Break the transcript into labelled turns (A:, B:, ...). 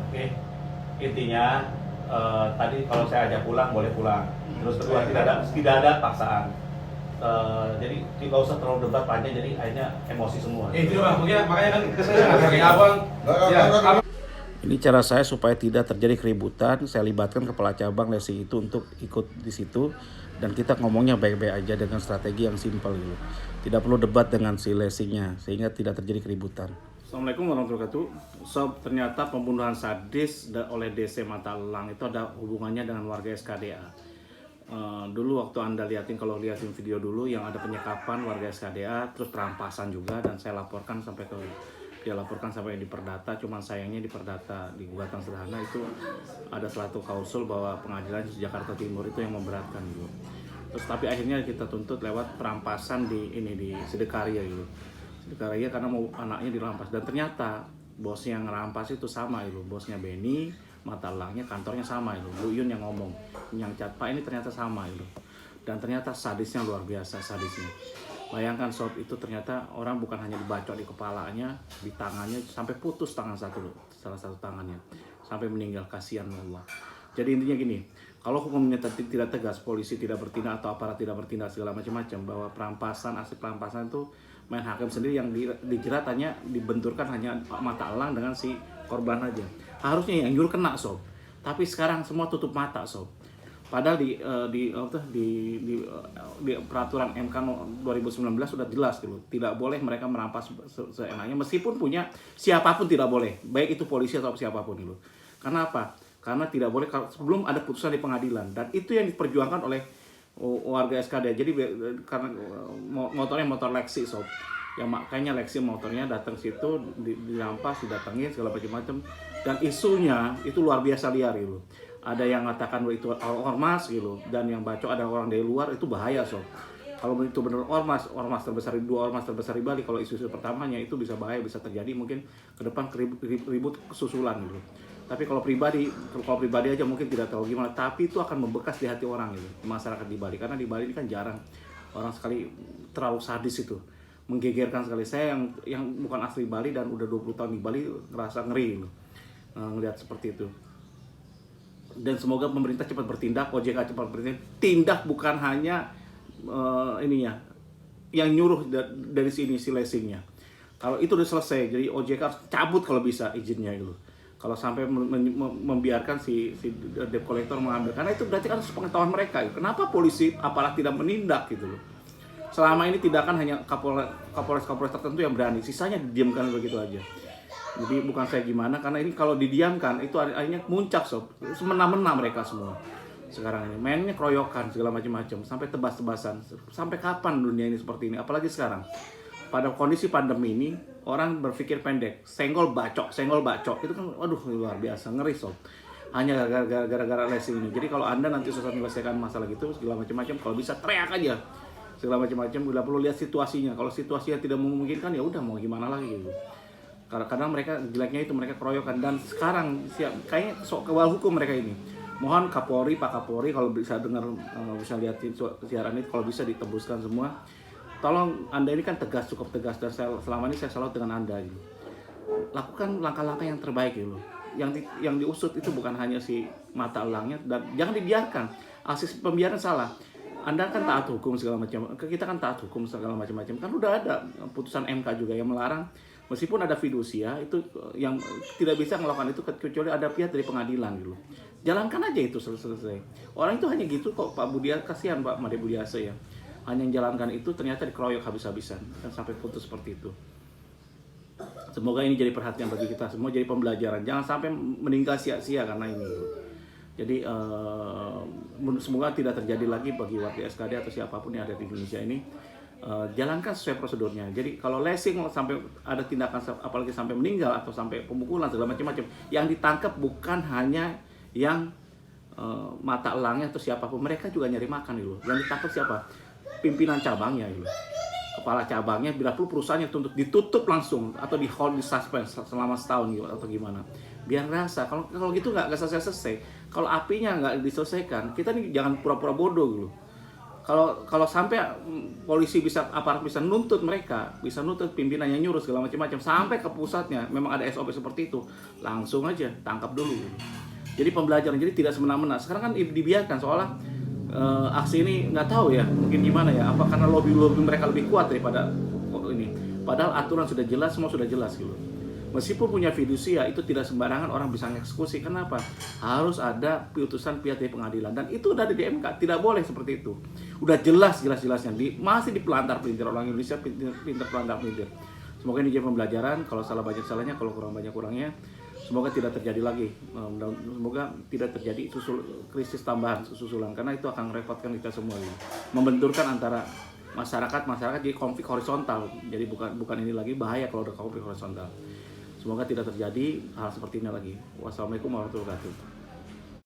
A: Oke, intinya tadi kalau saya ajak pulang boleh pulang. Terus kedua tidak ada paksaan. Jadi tidak usah terlalu debat panjang, jadi akhirnya emosi semua.
B: Itu bang, makanya kan saya hargai abang. Ya,
C: Ini cara saya supaya tidak terjadi keributan. Saya libatkan kepala cabang Lesi itu untuk ikut di situ, dan kita ngomongnya baik-baik aja dengan strategi yang simpel gitu. Tidak perlu debat dengan si Lesinya sehingga tidak terjadi keributan. Assalamualaikum warahmatullahi wabarakatuh. Sob, ternyata pembunuhan sadis oleh DC Mata Elang itu ada hubungannya dengan warga SKDA. Dulu waktu Anda liatin, kalau liatin video dulu yang ada penyekapan warga SKDA, terus perampasan juga, dan saya laporkan sampai ke dia laporkan sampai di perdata. Cuman sayangnya di perdata, di gugatan sederhana itu ada suatu klausul bahwa pengadilan Jakarta Timur itu yang memberatkan gitu. Terus tapi akhirnya kita tuntut lewat perampasan di Sedekarya gitu. Sedekarya karena mau anaknya dirampas, dan ternyata bos yang ngerampas itu sama itu, bosnya Benny Mata Elangnya, kantornya sama itu, Bu Yun yang ngomong, yang cat Pak ini ternyata sama itu. Dan ternyata sadisnya luar biasa sadisnya. Bayangkan sob, itu ternyata orang bukan hanya dibacok di kepalanya, di tangannya, sampai putus tangan salah satu tangannya, sampai meninggal. Kasihan Allah. Jadi intinya gini, kalau hukumnya tidak tegas, polisi tidak bertindak atau aparat tidak bertindak segala macam-macam, bahwa aksi perampasan itu main hakim sendiri, yang dijerat hanya dibenturkan hanya Mata Elang dengan si korban aja. Harusnya yang nyuruh kena sob, tapi sekarang semua tutup mata sob. Padahal di peraturan MK 2019 sudah jelas gitu, tidak boleh mereka merampas seenaknya, meskipun punya siapapun tidak boleh, baik itu polisi atau siapapun gitu. Karena apa? Karena tidak boleh sebelum ada putusan di pengadilan, dan itu yang diperjuangkan oleh warga SKD. Jadi karena motornya motor Lexi sob, yang makanya Lexi motornya datang situ dirampas, didatengin segala macam-macam, dan isunya itu luar biasa liar gitu. Ada yang mengatakan bahwa itu ormas gitu, dan yang bacok ada orang dari luar, itu bahaya sob. Kalau itu benar ormas terbesar, dua ormas terbesar di Bali, kalau isu pertamanya itu bisa bahaya, bisa terjadi mungkin ke depan ribut susulan gitu. Tapi kalau pribadi aja mungkin tidak tahu gimana, tapi itu akan membekas di hati orang gitu, masyarakat di Bali, karena di Bali ini kan jarang orang sekali terlalu sadis itu, menggegerkan sekali. Saya yang bukan asli Bali dan udah 20 tahun di Bali ngerasa ngeri gitu, ngelihat seperti itu. Dan semoga pemerintah cepat bertindak, OJK cepat bertindak, bukan hanya yang nyuruh dari sini si Lessingnya. Kalau itu udah selesai, jadi OJK harus cabut kalau bisa izinnya itu. Kalau sampai membiarkan si debt collector mengambil, karena itu berarti kan pengetahuan mereka. Kenapa polisi aparat tidak menindak gitu loh? Selama ini tindakan hanya kapolres tertentu yang berani, sisanya didiamkan begitu aja. Jadi bukan saya gimana, karena ini kalau didiamkan itu akhirnya muncak sob, semena-mena mereka semua. Sekarang ini mainnya keroyokan segala macam-macam, sampai tebas-tebasan. Sampai kapan dunia ini seperti ini? Apalagi sekarang pada kondisi pandemi ini, orang berpikir pendek, senggol bacok itu kan, waduh luar biasa, ngeri sob. Hanya gara-gara Lesi ini. Jadi kalau Anda nanti susah menyelesaikan masalah gitu segala macam-macam, kalau bisa teriak aja segala macam-macam, udah perlu lihat situasinya. Kalau situasinya tidak memungkinkan, ya udah mau gimana lagi gitu. Karena mereka jeleknya itu mereka keroyokan, dan sekarang kayaknya sok kewal hukum mereka ini. Mohon Pak Kapolri kalau bisa dengar, bisa lihatin siaran ini, kalau bisa ditebuskan semua. Tolong, Anda ini kan tegas, cukup tegas, dan selama ini saya salut dengan Anda gitu. Lakukan langkah-langkah yang terbaik gitu. Yang diusut itu bukan hanya si Mata Elangnya, dan jangan dibiarkan. Asis pembiaran salah. Anda kan taat hukum segala macam, kita kan taat hukum segala macam-macam. Kan udah ada putusan MK juga yang melarang, meskipun ada fidusia itu yang tidak bisa melakukan itu kecuali ada pihak dari pengadilan gitu. Jalankan aja itu selesai. Orang itu hanya gitu kok, Pak Budiasa, kasihan Pak Made Budiasa ya. Hanya menjalankan itu ternyata dikeroyok habis-habisan dan sampai putus seperti itu. Semoga ini jadi perhatian bagi kita semua, jadi pembelajaran. Jangan sampai meninggal sia-sia karena ini. Jadi semoga tidak terjadi lagi bagi warga SKD atau siapapun yang ada di Indonesia ini. Jalankan sesuai prosedurnya. Jadi kalau Lessing sampai ada tindakan, apalagi sampai meninggal atau sampai pemukulan segala macam-macam, yang ditangkap bukan hanya yang Mata Elangnya atau siapapun, mereka juga nyari makan gitu. Yang ditangkap siapa? Pimpinan cabangnya gitu. Kepala cabangnya, bila perlu perusahaannya untuk ditutup langsung atau di hold, di suspense selama setahun gitu, atau gimana. Biar rasa, kalau gitu nggak selesai-selesai. Kalau apinya nggak diselesaikan, kita nih jangan pura-pura bodoh gitu. kalau sampai polisi aparat bisa nuntut mereka, bisa nuntut pimpinannya nyuruh segala macam-macam sampai ke pusatnya, memang ada SOP seperti itu, langsung aja tangkap dulu. Jadi pembelajaran, jadi tidak semena-mena. Sekarang kan dibiarkan seolah aksi ini nggak tahu ya, mungkin gimana ya, apa karena lobby mereka lebih kuat daripada ini. Padahal aturan sudah jelas, semua sudah jelas gitu. Meskipun punya fidusia, itu tidak sembarangan orang bisa mengeksekusi. Kenapa? Harus ada putusan pihak dari pengadilan, dan itu udah di MK, tidak boleh seperti itu. Udah jelas-jelasnya, masih dipelantar-pelintir orang Indonesia, pintar pelantar-pelintir. Semoga ini jadi pembelajaran, kalau salah banyak salahnya, kalau kurang banyak kurangnya. Semoga tidak terjadi lagi, semoga tidak terjadi krisis tambahan susulan, karena itu akan merepotkan kita semua, membenturkan antara masyarakat jadi konflik horizontal. Jadi bukan ini lagi, bahaya kalau ada konflik horizontal. Semoga tidak terjadi hal seperti ini lagi. Wassalamualaikum warahmatullahi wabarakatuh.